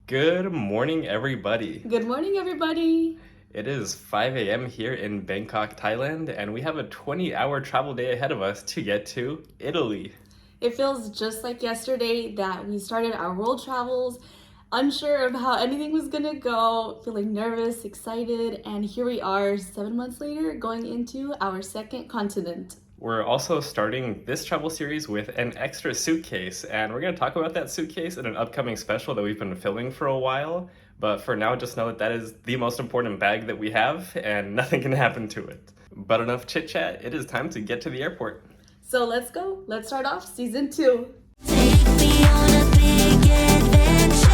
Good morning, everybody. Good morning, everybody. It is 5 a.m. here in Bangkok, Thailand, and we have a 20-hour travel day ahead of us to get to Italy. It feels just like yesterday that we started our world travels, unsure of how anything was gonna go, feeling nervous, excited, and here we are 7 months later going into our second continent. We're also starting this travel series with an extra suitcase, and we're going to talk about that suitcase in an upcoming special that we've been filming for a while. But for now, just know that that is the most important bag that we have, and nothing can happen to it. But enough chit-chat, it is time to get to the airport. So let's go. Let's start off season 2. Take me on a big adventure,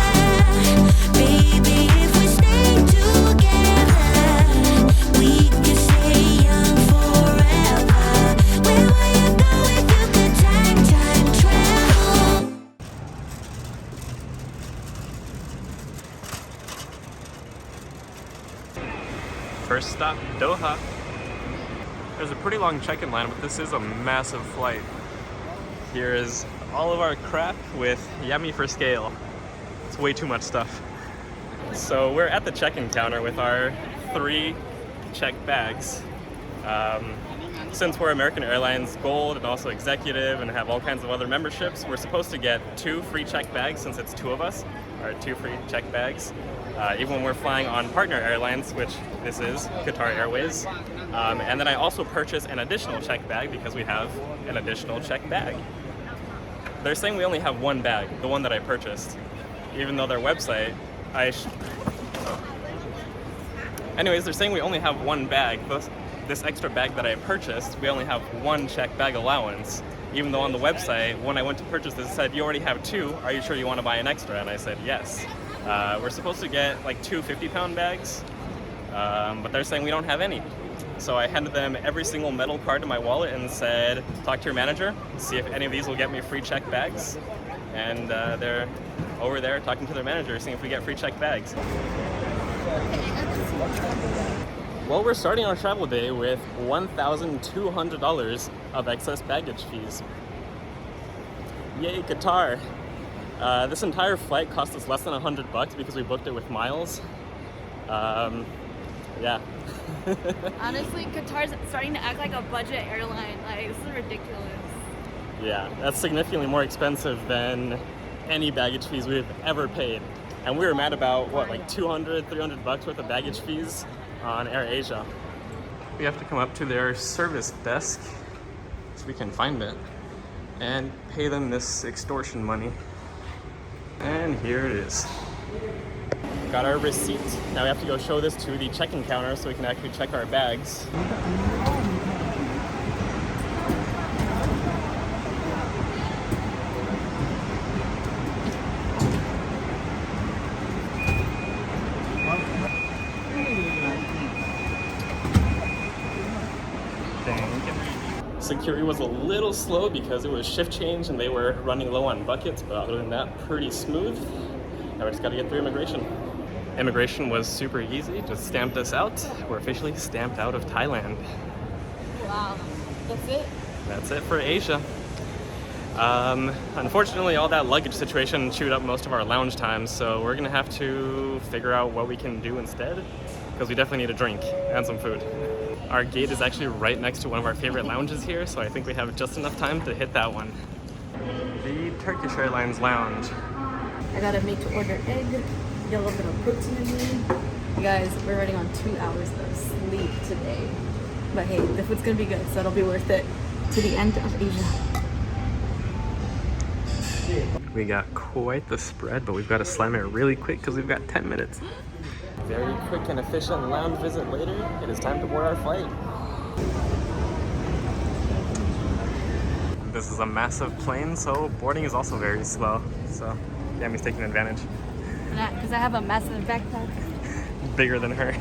baby. If we stay together, we can stay young forever. Where would you go if you could time travel? First stop, Doha. There's a pretty long check-in line, but this is a massive flight. Here is all of our crap with Yami for scale. It's way too much stuff. So we're at the check-in counter with our 3 checked bags. Since we're American Airlines Gold and also Executive and have all kinds of other memberships, we're supposed to get 2 free checked bags since it's 2 of us, or 2 free checked bags. Even when we're flying on partner airlines, which this is, Qatar Airways. And then I also purchased an additional checked bag because we have an additional checked bag. They're saying we only have 1 bag, the one that I purchased, even though their website, Anyways, they're saying we only have 1 bag. This extra bag that I purchased, we only have 1 checked bag allowance. Even though on the website, when I went to purchase this, it said, you already have 2, are you sure you want to buy an extra? And I said, yes. We're supposed to get like 2 50-pound bags, but they're saying we don't have any. So I handed them every single metal card in my wallet and said, talk to your manager, see if any of these will get me free checked bags. And they're over there talking to their manager, seeing if we get free checked bags. Well, we're starting our travel day with $1,200 of excess baggage fees. Yay, Qatar! This entire flight cost us less than $100 because we booked it with miles. Yeah. Honestly, Qatar's starting to act like a budget airline. Like, this is ridiculous. Yeah, that's significantly more expensive than any baggage fees we've ever paid. And we were mad about, what, like $200, $300 worth of baggage fees on AirAsia. We have to come up to their service desk so we can find it and pay them this extortion money. And here it is. Got our receipt. Now we have to go show this to the check-in counter so we can actually check our bags. Security was a little slow because it was shift change and they were running low on buckets, but other than that, pretty smooth. Now we just gotta get through immigration. Immigration was super easy, just stamped us out. We're officially stamped out of Thailand. Wow. That's it? That's it for Asia. Unfortunately, all that luggage situation chewed up most of our lounge time, so we're gonna have to figure out what we can do instead, because we definitely need a drink and some food. Our gate is actually right next to one of our favorite lounges here, so I think we have just enough time to hit that one. The Turkish Airlines lounge. I got a make to order egg, get a little bit of protein in me. You guys, we're running on 2 hours of sleep today. But hey, the food's gonna be good, so it'll be worth it to the end of Asia. We got quite the spread, but we've got to slam it really quick because we've got 10 minutes. Very quick and efficient lounge visit later. It is time to board our flight. This is a massive plane, so boarding is also very slow. So Yami's taking advantage. Because I have a massive backpack. Bigger than her.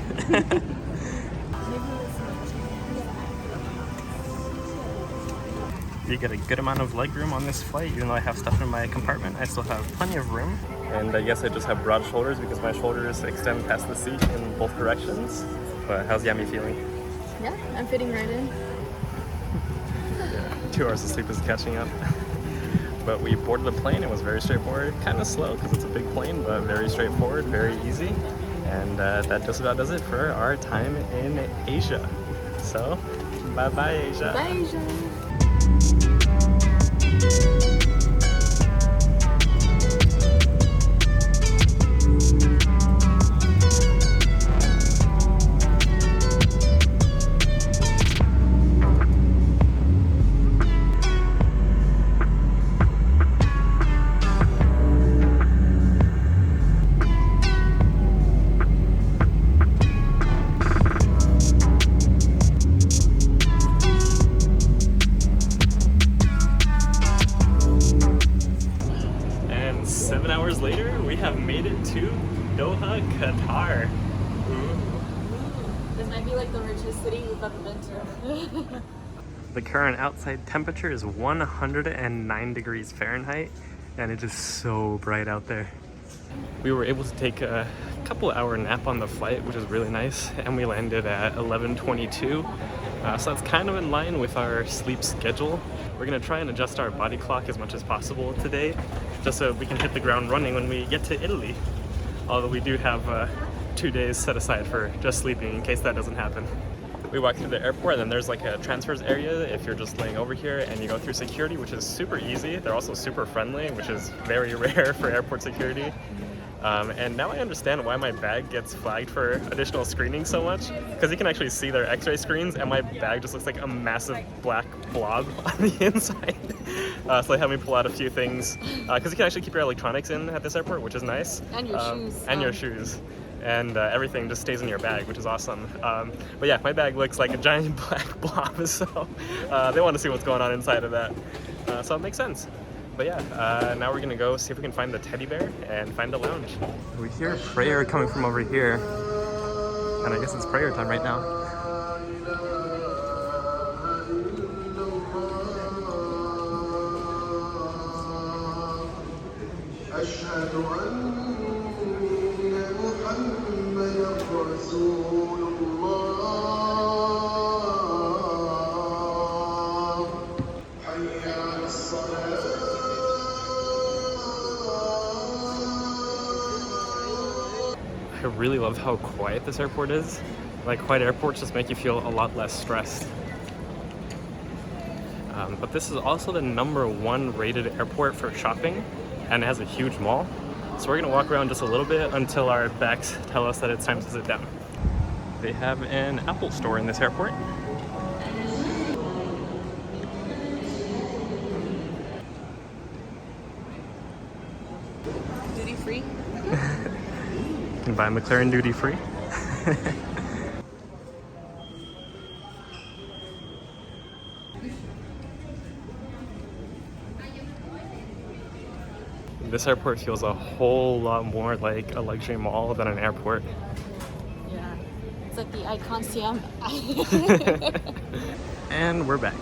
You get a good amount of leg room on this flight. Even though I have stuff in my compartment, I still have plenty of room. And I guess I just have broad shoulders because my shoulders extend past the seat in both directions. But how's Yami feeling? Yeah, I'm fitting right in. Yeah, 2 hours of sleep is catching up. But we boarded the plane. It was very straightforward, kind of slow because it's a big plane, but very straightforward, very easy. And that just about does it for our time in Asia. So, bye-bye, Asia. Bye, Asia. And 7 hours later, we have made it to Doha, Qatar. Ooh. This might be like the richest city we've ever been to. The current outside temperature is 109 degrees Fahrenheit, and it is so bright out there. We were able to take a couple-hour nap on the flight, which is really nice, and we landed at 11:22. So that's kind of in line with our sleep schedule. We're gonna try and adjust our body clock as much as possible today, just so we can hit the ground running when we get to Italy. Although we do have 2 days set aside for just sleeping in case that doesn't happen. We walk through the airport, and then there's like a transfers area if you're just laying over here, and you go through security, which is super easy. They're also super friendly, which is very rare for airport security. And now I understand why my bag gets flagged for additional screening so much, because you can actually see their x-ray screens, and my bag just looks like a massive black blob on the inside. So they have me pull out a few things, because you can actually keep your electronics in at this airport, which is nice. And your shoes. And your shoes. And everything just stays in your bag, which is awesome. But yeah, my bag looks like a giant black blob, so they want to see what's going on inside of that. So it makes sense. But yeah, now we're gonna go see if we can find the teddy bear and find a lounge. We hear prayer coming from over here, and I guess it's prayer time right now. I really love how quiet this airport is. Like, quiet airports just make you feel a lot less stressed. But this is also the #1 rated airport for shopping, and it has a huge mall. So we're gonna walk around just a little bit until our backs tell us that it's time to sit down. They have an Apple store in this airport. Duty free. You can buy McLaren duty free. This airport feels a whole lot more like a luxury mall than an airport. Yeah. It's like the Icon Siam. And we're back.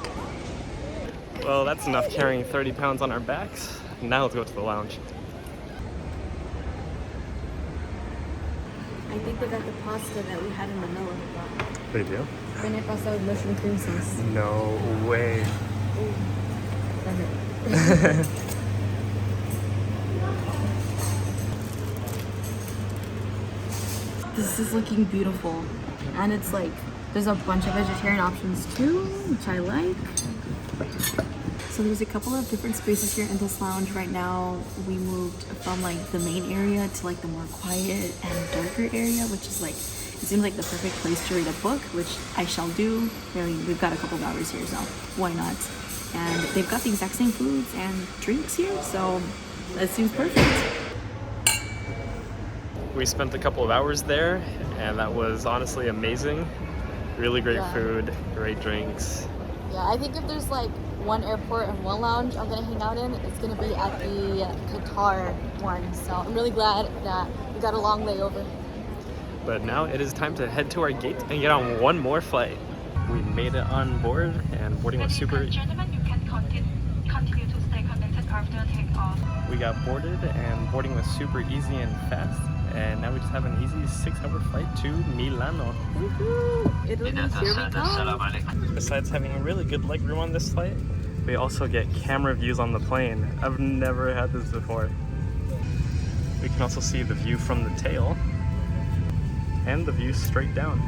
Well, that's enough carrying 30 pounds on our backs. Now let's go to the lounge. I think they got the pasta that we had in Manila. They do? Penne pasta with mushroom cream sauce. No way. This is looking beautiful. And it's like, there's a bunch of vegetarian options too, which I like. So there's a couple of different spaces here in this lounge. Right now, we moved from like the main area to like the more quiet and darker area, which is like, it seems like the perfect place to read a book, which I shall do. I mean, we've got a couple of hours here, so why not? And they've got the exact same foods and drinks here, so that seems perfect. We spent a couple of hours there, and that was honestly amazing. Really great food, great drinks. Yeah, I think if there's like one airport and one lounge I'm gonna hang out in, it's gonna be at the Qatar one. So I'm really glad that we got a long layover. But now it is time to head to our gate and get on one more flight. We made it on board, and boarding was super. Gentlemen, you can continue to stay connected after takeoff. We got boarded, and boarding was super easy and fast. And now we just have an easy 6-hour flight to Milano. Italy, here we come. Besides having a really good leg room on this flight, We also get camera views on the plane. I've never had this before. We can also see the view from the tail and the view straight down.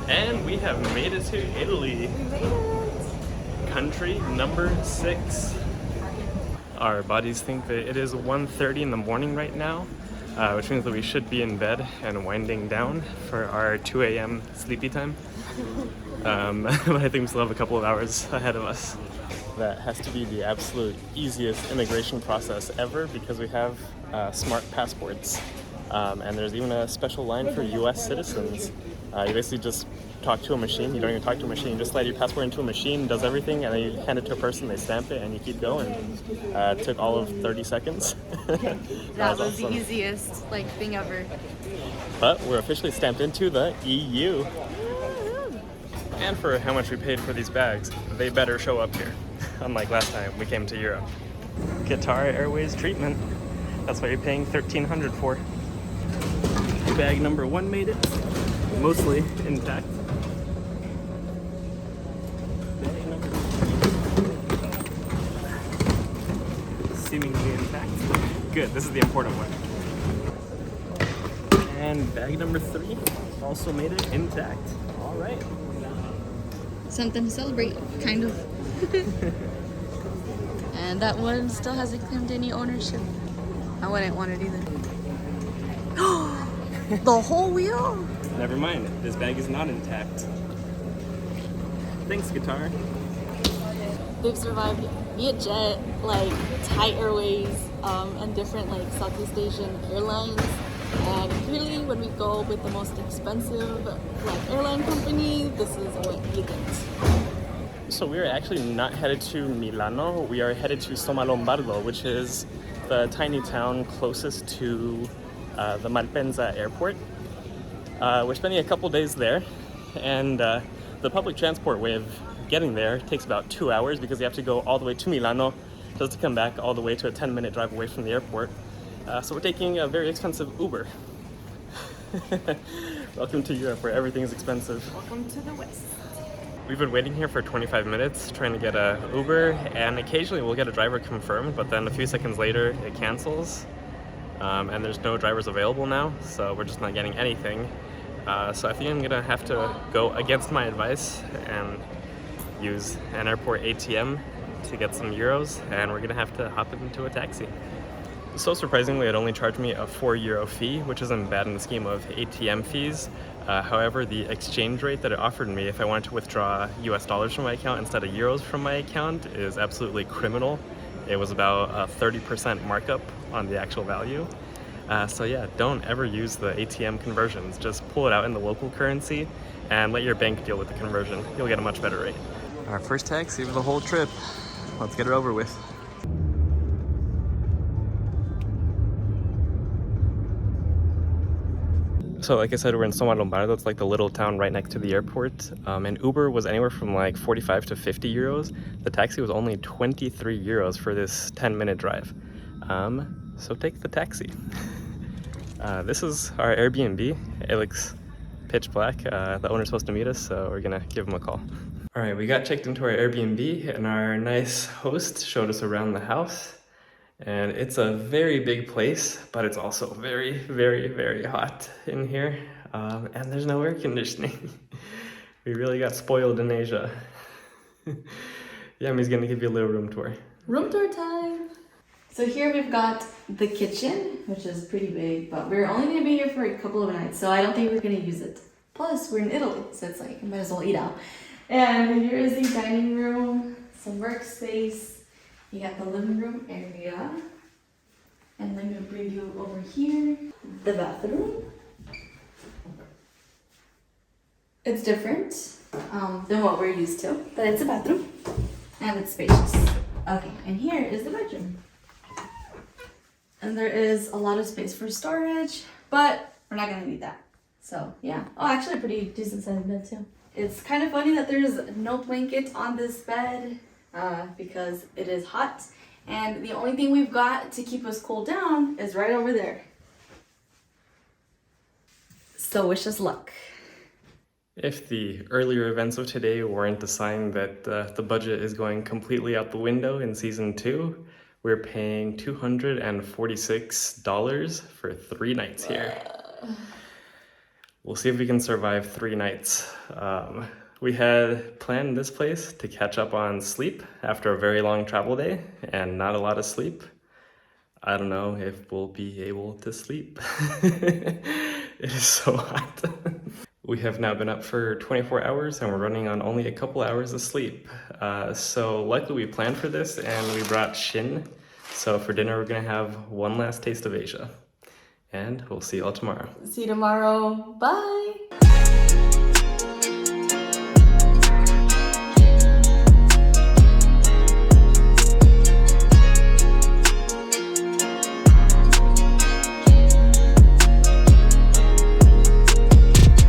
And we have made it to Italy. We made it! Country number 6. Our bodies think that it is 1:30 in the morning right now, which means that we should be in bed and winding down for our 2 a.m. sleepy time. But I think we still have a couple of hours ahead of us. That has to be the absolute easiest immigration process ever because we have smart passports. And there's even a special line for US citizens. You basically just talk to a machine. You don't even talk to a machine. You just slide your passport into a machine, does everything, and then you hand it to a person, they stamp it, and you keep going. It took all of 30 seconds. That was awesome. the easiest thing ever. But we're officially stamped into the EU. And for how much we paid for these bags, they better show up here. Unlike last time we came to Europe. Qatar Airways treatment. That's what you're paying $1,300 for. Bag number 1 made it. Mostly intact. Bag number 2. Seemingly intact. Good, this is the important one. And bag number 3 also made it intact. All right. Something to celebrate, kind of. And that one still hasn't claimed any ownership. I wouldn't want it either. The whole wheel? Never mind, this bag is not intact. Thanks, Qatar. They've survived Vietjet, Thai Airways, and different Southeast Asian airlines. And clearly, when we go with the most expensive airline company, this is what you get. So we are actually not headed to Milano. We are headed to Sommalombardo, which is the tiny town closest to the Malpensa airport. We're spending a couple days there, and the public transport way of getting there takes about 2 hours because you have to go all the way to Milano just to come back all the way to a 10-minute drive away from the airport. So we're taking a very expensive Uber. Welcome to Europe where everything is expensive. Welcome to the West. We've been waiting here for 25 minutes trying to get a Uber, and occasionally we'll get a driver confirmed, but then a few seconds later it cancels. And there's no drivers available now, so we're just not getting anything. So I think I'm gonna have to go against my advice and use an airport ATM to get some euros, and we're gonna have to hop into a taxi. So surprisingly, it only charged me a €4 fee, which isn't bad in the scheme of ATM fees. However, the exchange rate that it offered me if I wanted to withdraw US dollars from my account instead of euros from my account is absolutely criminal. It was about a 30% markup on the actual value. So yeah, don't ever use the ATM conversions. Just pull it out in the local currency and let your bank deal with the conversion. You'll get a much better rate. Our first taxi of the whole trip. Let's get it over with. So like I said, we're in Sommalombardo. It's like the little town right next to the airport. And Uber was anywhere from 45 to 50 euros. The taxi was only 23 euros for this 10-minute drive. So take the taxi. This is our Airbnb. It looks pitch black. The owner's supposed to meet us, so we're gonna give him a call. All right, we got checked into our Airbnb, and our nice host showed us around the house. And it's a very big place, but it's also very, very, very hot in here. And there's no air conditioning. We really got spoiled in Asia. Yami's gonna give you a little room tour. Room tour time. So here we've got the kitchen, which is pretty big, but we're only gonna be here for a couple of nights, so I don't think we're gonna use it. Plus, we're in Italy, so it's like, might as well eat out. And here is the dining room, some workspace. You got the living room area. And let me bring you over here. The bathroom. It's different than what we're used to, but it's a bathroom. And it's spacious. Okay, and here is the bedroom. And there is a lot of space for storage, but we're not gonna need that. So yeah. Oh, actually a pretty decent sized bed too. It's kind of funny that there's no blanket on this bed because it is hot. And the only thing we've got to keep us cool down is right over there. So wish us luck. If the earlier events of today weren't a sign that the budget is going completely out the window in season 2, we're paying $246 for 3 nights here. We'll see if we can survive 3 nights. We had planned this place to catch up on sleep after a very long travel day and not a lot of sleep. I don't know if we'll be able to sleep. It is so hot. We have now been up for 24 hours and we're running on only a couple hours of sleep. So luckily we planned for this and we brought shin. So for dinner we're gonna have one last taste of Asia. And we'll see you all tomorrow. See you tomorrow. Bye.